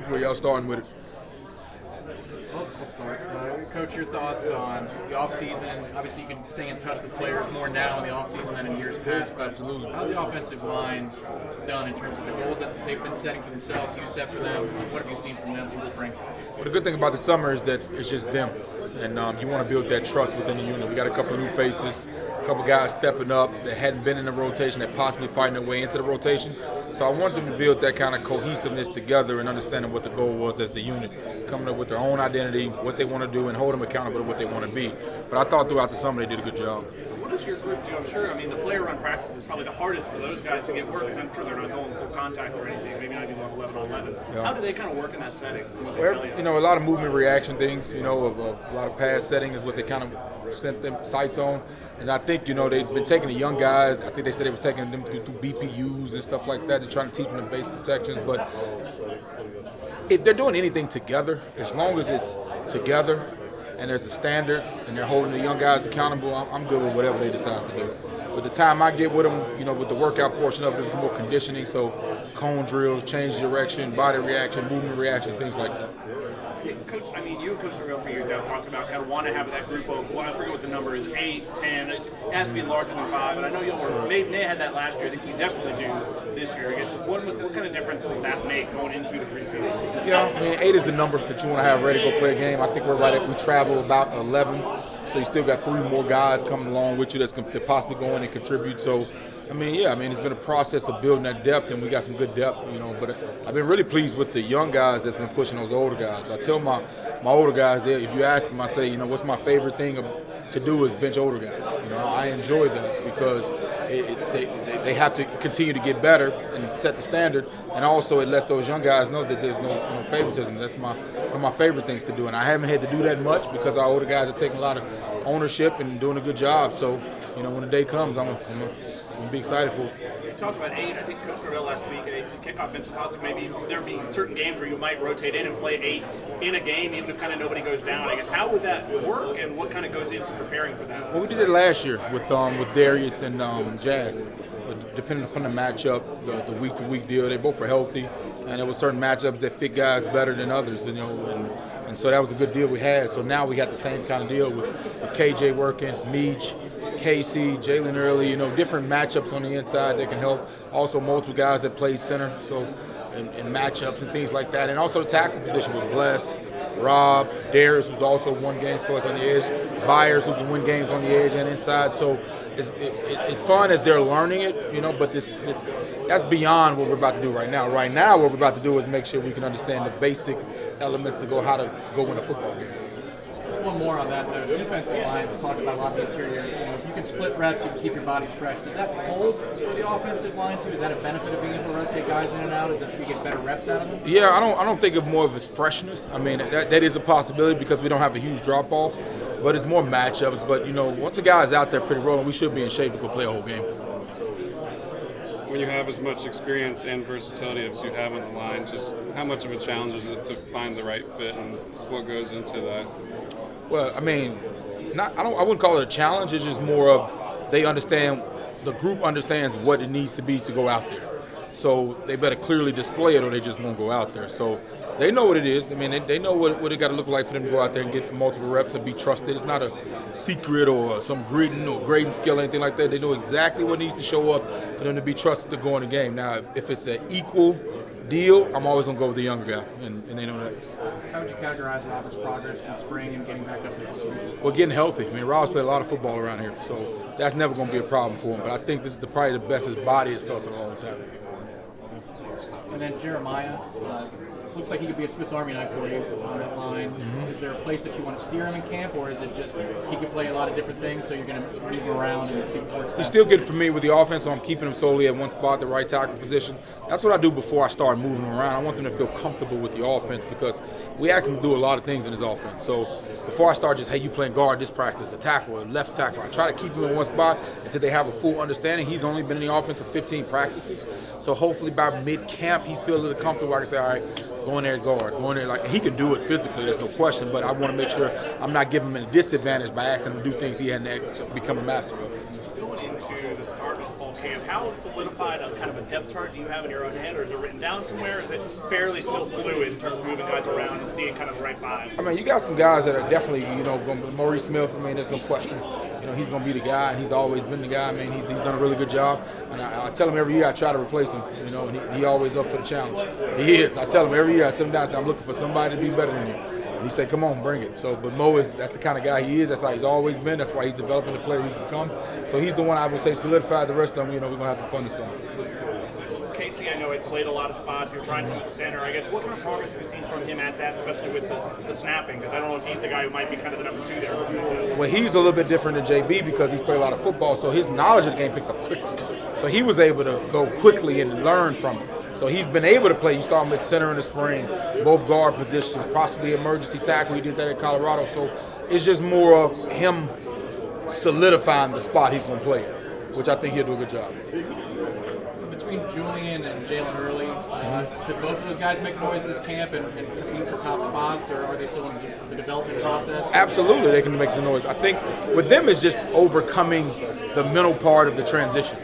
where y'all starting with it? Well, let's start. Coach, your thoughts on the offseason? Obviously, you can stay in touch with players more now in the offseason than in years past. But Absolutely. how's the offensive line done in terms of the goals that they've been setting for themselves? You set for them. What have you seen from them since spring? Well, the good thing about the summer is that it's just them, and you want to build that trust within the unit. We got a couple of new faces, a couple guys stepping up that hadn't been in the rotation, that possibly fighting their way into the rotation. So I want them to build that kind of cohesiveness together and understanding what the goal was as the unit, coming up with their own identity, what they want to do, and hold them accountable to what they want to be. But I thought throughout the summer they did a good job. What does your group do? I'm sure, the player run practice is probably the hardest for those guys to get work. I'm sure they're not going full contact or anything, maybe not even 11 on 11. Yeah. How do they kind of work in that setting? A lot of movement reaction things, of a lot of pass setting is what they kind of sent them sights on. And I think, they've been taking the young guys. I think they said they were taking them through BPUs and stuff like that to try to teach them the basic protections. But if they're doing anything together, as long as it's together and there's a standard and they're holding the young guys accountable, I'm good with whatever they decide to do. But the time I get with them, with the workout portion of it, it's more conditioning. So cone drills, change direction, body reaction, movement reaction, things like that. Coach, you and Coach Norvell for years now talked about kind of want to have that group of, I forget what the number is, 8, 10. It has to be larger than 5. And I know they had that last year. I think you definitely do this year. I guess what kind of difference does that make going into the preseason? Yeah, 8 is the number that you want to have ready to go play a game. I think we travel about 11. So you still got 3 more guys coming along with you that possibly go in and contribute. So, it's been a process of building that depth, and we got some good depth, But I've been really pleased with the young guys that's been pushing those older guys. I tell my older guys there, if you ask them, I say, what's my favorite thing to do is bench older guys. I enjoy that because they have to continue to get better and set the standard, and also it lets those young guys know that there's no favoritism. That's one of my favorite things to do, and I haven't had to do that much because our older guys are taking a lot of ownership and doing a good job. So, when the day comes, I'm gonna be excited for it. You talked about 8. I think Coach Norvell last week at AC Kickoff mentioned possibly maybe there'd be certain games where you might rotate in and play 8 in a game, even if kind of nobody goes down. I guess how would that work, and what kind of goes into preparing for that? Well, we did it last year with Darius and Jazz. But depending upon the matchup, the week-to-week deal, they both were healthy, and there were certain matchups that fit guys better than others, and so that was a good deal we had. So now we got the same kind of deal with KJ working, Meach, Casey, Jalen Early, different matchups on the inside that can help. Also multiple guys that play center, so in matchups and things like that. And also the tackle position with Bless, Rob, Darius, who's also won games for us on the edge, Byers, who can win games on the edge and inside. So it's fun as they're learning it, but that's beyond what we're about to do right now. Right now, what we're about to do is make sure we can understand the basic elements to how to go win a football game. One more on that, the defensive lines talk about a lot of the interior. If you can split reps, you can keep your bodies fresh. Does that hold for the offensive line too? Is that a benefit of being able to rotate guys in and out? Is that we get better reps out of them? Yeah, I don't think of more of as freshness. That is a possibility because we don't have a huge drop off, but it's more matchups. But once a guy's out there pretty rolling, we should be in shape to go play a whole game. When you have as much experience and versatility as you have on the line, just how much of a challenge is it to find the right fit and what goes into that? Well, I wouldn't call it a challenge. It's just more of the group understands what it needs to be to go out there. So they better clearly display it or they just won't go out there. So they know what it is. They know what it got to look like for them to go out there and get multiple reps and be trusted. It's not a secret or some grading skill or anything like that. They know exactly what needs to show up for them to be trusted to go in the game. Now, if it's an equal deal, I'm always going to go with the younger guy, and they know that. How would you categorize Robert's progress in spring and getting back up to full speed? Well, getting healthy. Rob's played a lot of football around here, so that's never going to be a problem for him. But I think this is probably the best his body has felt in a long time. And then Jeremiah, looks like he could be a Swiss Army knife for you on that line. Mm-hmm. Is there a place that you want to steer him in camp, or is it just he can play a lot of different things, so you're going to move him around and see what works best? He's still good for me with the offense, so I'm keeping him solely at one spot, the right tackle position. That's what I do before I start moving him around. I want them to feel comfortable with the offense because we ask him to do a lot of things in his offense. So before I start just, hey, you playing guard this practice, a tackle, a left tackle, I try to keep him in one spot until they have a full understanding. He's only been in the offense for 15 practices, so hopefully by mid-camp he's feeling a little comfortable. I can say, all right, go in there guard, go in there. Like, he can do it physically, there's no question, but I want to make sure I'm not giving him a disadvantage by asking him to do things he hadn't become a master of. Going into the start of fall camp, camp. How solidified a kind of a depth chart do you have in your own head, or is it written down somewhere? Or is it fairly still fluid in terms of moving guys around and seeing kind of the right five? I mean, you got some guys that are definitely, Maurice Smith, I mean, there's no question. He's going to be the guy, and he's always been the guy. I mean, he's done a really good job. And I tell him every year I try to replace him, and he always up for the challenge. He is. I tell him every year, I sit him down and say, I'm looking for somebody to be better than you. And he said, come on, bring it. So, but Mo that's the kind of guy he is. That's how he's always been. That's why he's developing the player he's become. So he's the one I would say solidified. The rest of them, we're going to have some fun this summer. Casey, I know it played a lot of spots. You're trying some at center. I guess what kind of progress have you seen from him at that, especially with the snapping? Because I don't know if he's the guy who might be kind of the number 2 there. Well, he's a little bit different than JB because he's played a lot of football, so his knowledge of the game picked up quickly. So he was able to go quickly and learn from it. So he's been able to play. You saw him at center in the spring, both guard positions, possibly emergency tackle. He did that at Colorado. So it's just more of him solidifying the spot he's going to play at, which I think he'll do a good job. Between Julian and Jalen Early, could both of those guys make noise this camp and compete for top spots, or are they still in the development process? Absolutely, they can make some noise. I think with them it's just overcoming the mental part of the transition.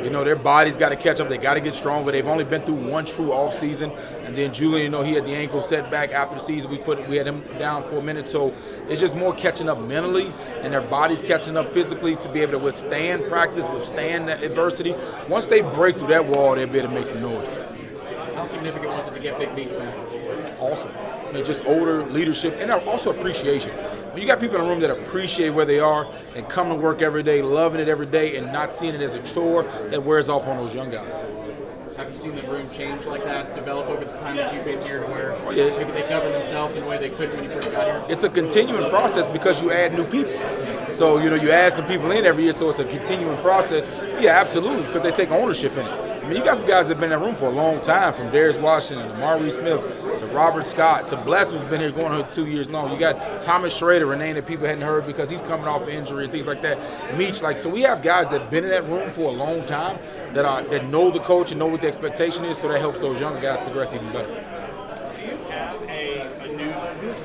Their body's got to catch up. They got to get stronger. They've only been through one true off season, and then Julian, he had the ankle setback after the season. We had him down for a minute, so it's just more catching up mentally, and their body's catching up physically to be able to withstand practice, withstand that adversity. Once they break through that wall, they'll be able to make some noise. How significant was it to get Big Beach back? Awesome. I mean, just older leadership, and also appreciation. When you got people in the room that appreciate where they are and come to work every day, loving it every day, and not seeing it as a chore, that wears off on those young guys. Have you seen the room change like that, develop over the time that you've been here to where yeah. maybe they govern themselves in a way they couldn't when you first got here? It's a continuing process because you add new people. So, you add some people in every year, so it's a continuing process. Yeah, absolutely, because they take ownership in it. I mean, you got some guys that have been in that room for a long time, from Darius Washington to Maurice Smith to Robert Scott to Bless, who's been here going on 2 years long. You got Thomas Schrader, a name that people hadn't heard because he's coming off an injury and things like that. Meach, so we have guys that have been in that room for a long time that know the coach and know what the expectation is, so that helps those younger guys progress even better. Do you have a new,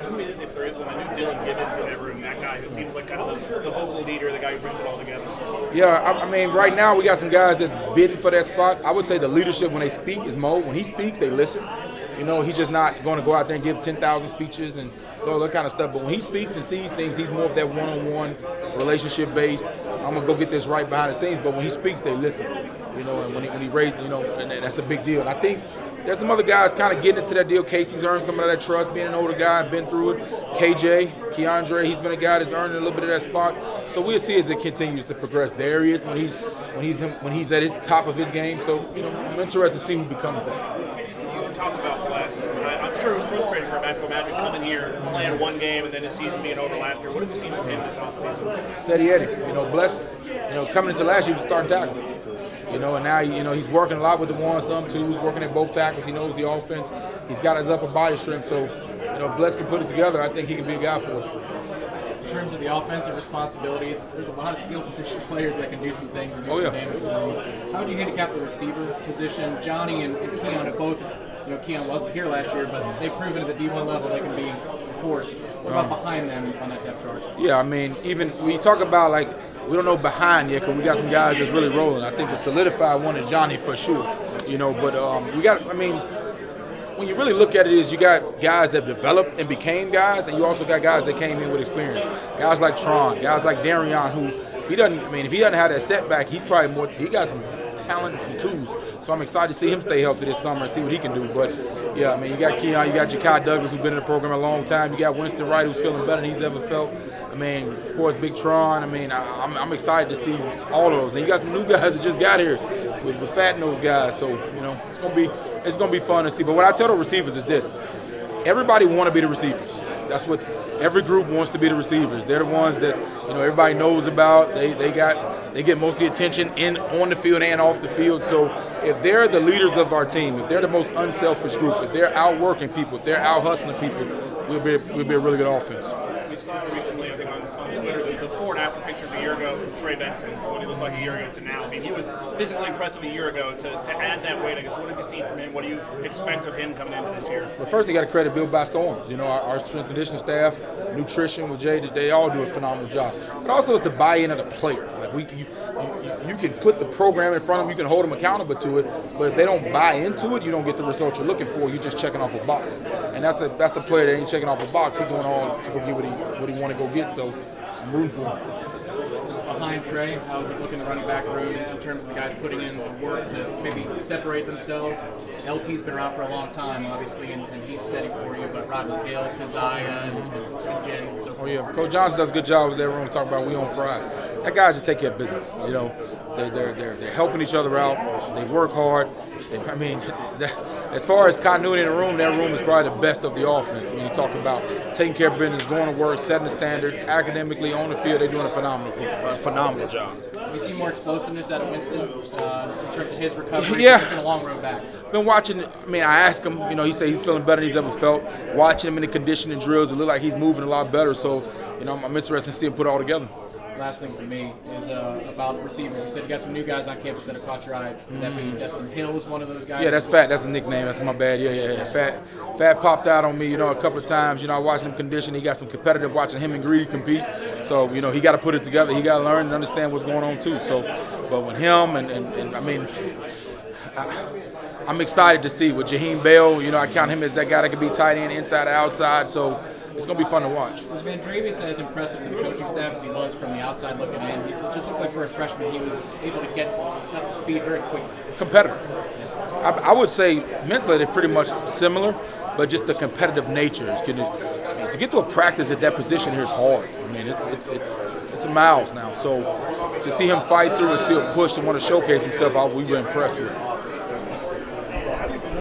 who is, if there is one, a new Dylan Gibbons in that room, that guy who seems like kind of the vocal leader, the guy who brings it all together? Yeah, I mean, right now we got some guys that's bidding for that spot. I would say the leadership when they speak is Mo. When he speaks, they listen. He's just not going to go out there and give 10,000 speeches and all that kind of stuff. But when he speaks and sees things, he's more of that one-on-one, relationship-based. I'm going to go get this right behind the scenes. But when he speaks, they listen. And when he raises, and that's a big deal. And I think there's some other guys kind of getting into that deal. Casey's earned some of that trust, being an older guy and been through it. KJ, Keandre, he's been a guy that's earned a little bit of that spot. So we'll see as it continues to progress. Darius, when he's at his top of his game. So I'm interested to see who becomes that. You talked about Bless. I'm sure it was frustrating for him after Magic coming here, playing one game, and then his season being over last year. What have you seen from him this offseason? Steady Eddie. Bless. Coming into last year, he was starting tackle. And now he's working a lot with the one, some twos, working at both tackles. He knows the offense. He's got his upper body strength. So, Bless can put it together. I think he can be a guy for us. In terms of the offensive responsibilities, there's a lot of skill position players that can do some things and do some damage. How would you handicap the receiver position? Johnny and Keon have both, Keon wasn't here last year, but they've proven at the D1 level they can be a force. What about behind them on that depth chart? Yeah, I mean, even when you talk about we don't know behind yet because we got some guys that's really rolling. I think the solidified one is Johnny for sure. But we got, when you really look at it, is you got guys that developed and became guys, and you also got guys that came in with experience. Guys like Tron, guys like Darion, who if he doesn't have that setback, he got some talent and some tools. So I'm excited to see him stay healthy this summer and see what he can do. But yeah, you got Keon, you got Ja'Kai Douglas, who's been in the program a long time. You got Winston Wright, who's feeling better than he's ever felt. Of course, Big Tron. I'm excited to see all of those. And you got some new guys that just got here with Fat Nose guys. So, it's gonna be fun to see. But what I tell the receivers is this: everybody want to be the receivers. That's what every group wants to be, the receivers. They're the ones that everybody knows about. They get most of the attention on the field and off the field. So if they're the leaders of our team, if they're the most unselfish group, if they're out working people, if they're out hustling people, we'll be a really good offense. We saw recently, I think on Twitter, the before and after pictures a year ago from Trey Benson, from what he looked like a year ago to now. He was physically impressive a year ago. To add that weight, I guess, what have you seen from him? What do you expect of him coming into this year? Well, first, they got to credit Bill by Storms. Our strength and conditioning staff, nutrition with Jay, they all do a phenomenal job. But also, it's the buy-in of the player. you can put the program in front of them, you can hold them accountable to it, but if they don't buy into it, you don't get the result you're looking for. You're just checking off a box, and that's a player that ain't checking off a box. He's doing all to go get what he want to go get. So I'm rooting for him. Behind Trey, how is it looking the running back room in terms of the guys putting in the work to maybe separate themselves? LT's been around for a long time, obviously, and he's steady for you, but Rodney Hill, Keziah, and CJ, and so forth. Oh, yeah. Coach Johnson does a good job with that room. Talk about we on fries. That guys just take care of business. They're helping each other out. They work hard. As far as continuity in the room, that room is probably the best of the offense. When you talk about taking care of business, going to work, setting the standard, academically on the field, they're doing a phenomenal job. Have you seen more explosiveness out of Winston in terms of his recovery? Yeah. It's been a long road back. Been watching. I asked him. He said he's feeling better than he's ever felt. Watching him in the conditioning drills, it looked like he's moving a lot better. So, I'm interested to see him put it all together. Last thing for me is about receivers. You said you got some new guys on campus that have caught your eye. That being Destin Hill is one of those guys. Yeah, that's Fat. That's a nickname. That's my bad. Yeah. Fat popped out on me, a couple of times. I watched him condition. He got some competitive watching him and Greedy compete. So, he got to put it together. He got to learn and understand what's going on too. So, but with him I'm excited to see with Jaheim Bell. I count him as that guy that can be tight end, inside or outside. So it's going to be fun to watch. Was Van Dravius as impressive to the coaching staff as he was from the outside looking in? It just looked like for a freshman he was able to get up to speed very quickly. Competitor. I would say mentally they're pretty much similar, but just the competitive nature. To get to a practice at that position here is hard. It's miles now. So to see him fight through and still push and want to showcase himself, we were impressed with.